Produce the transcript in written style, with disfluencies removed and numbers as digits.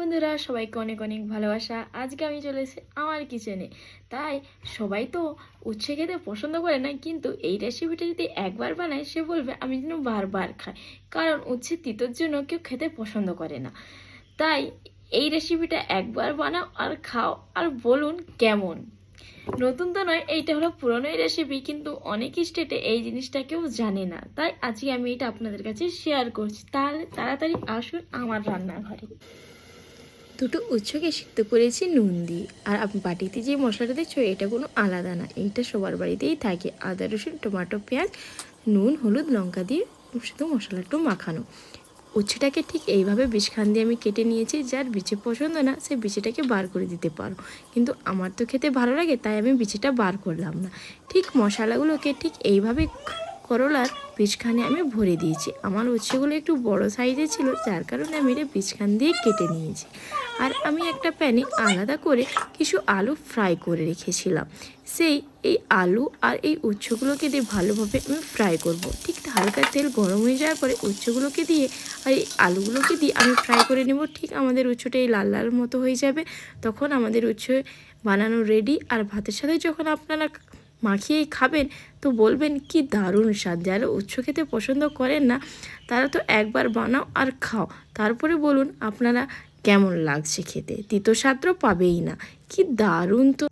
বন্ধুরা, সবাইকে অনেক অনেক ভালোবাসা। আজকে আমি চলে এসেছি আমার কিচেনে। তাই সবাই তো উচ্ছে খেতে পছন্দ করে না, কিন্তু এই রেসিপিটা যদি একবার বানায় সে বলবে আমি যেন বারবার খাই। কারণ উচ্ছে তিতোর জন্য কেউ খেতে পছন্দ করে না। তাই এই রেসিপিটা একবার বানাও আর খাও, আর বলুন কেমন। নতুন তো নয়, এইটা হলো পুরনোই রেসিপি, কিন্তু অনেক স্টেটে এই জিনিসটা কেউ জানে না। তাই আজকে আমি এটা আপনাদের কাছে শেয়ার করছি। তাহলে তাড়াতাড়ি আসুন আমার রান্নাঘরে। দুটো উচ্ছকে সিদ্ধ করেছি নুন দিয়ে। আর বাটিতে যে মশলাটা দেখছো এটা কোনো আলাদা না, এইটা সবার বাড়িতেই থাকে। আদা রসুন টমেটো পেঁয়াজ নুন হলুদ লঙ্কা দিয়ে শুধু মশলাটা মাখানো। উচ্ছেটাকে ঠিক এইভাবে বিচখান দিয়ে আমি কেটে নিয়েছি। যার বিচে পছন্দ না সে বিচিটাকে বার করে দিতে পারো, কিন্তু আমার তো খেতে ভালো লাগে তাই আমি বিচিটা বার করলাম না। ঠিক মশলাগুলোকে ঠিক এইভাবে করলার বীজখানে আমি ভরে দিয়েছি। আমার উচ্ছেগুলো একটু বড় সাইজে ছিল, যার কারণে আমি এটা বীজখান দিয়ে কেটে নিয়েছি। আর আমি একটা প্যানে আলাদা করে কিছু আলু ফ্রাই করে রেখেছিলাম। এই আলু আর এই উচ্ছেগুলোকে দিয়ে ভালোভাবে আমি ফ্রাই করব। ঠিক হালকা তেল গরম হয়ে যাওয়ার পরে উচ্ছেগুলোকে দিয়ে আর এই আলুগুলোকে দিয়ে আমি ফ্রাই করে নেব। ঠিক আমাদের উচ্ছেটা এই লাল লাল মতো হয়ে যাবে, তখন আমাদের উচ্ছে বানানো রেডি। আর ভাতের সাথে যখন আপনারা মাখিয়ে খাবেন তো বলবেন কি দারুণ স্বাদ। যারা উচ্ছ খেতে পছন্দ করেন না তারা তো একবার বানাও আর খাও, তারপরে বলুন আপনারা কেমন লাগছে খেতে। তিতো স্বাদ তো পাবেই না, কি দারুণ তো।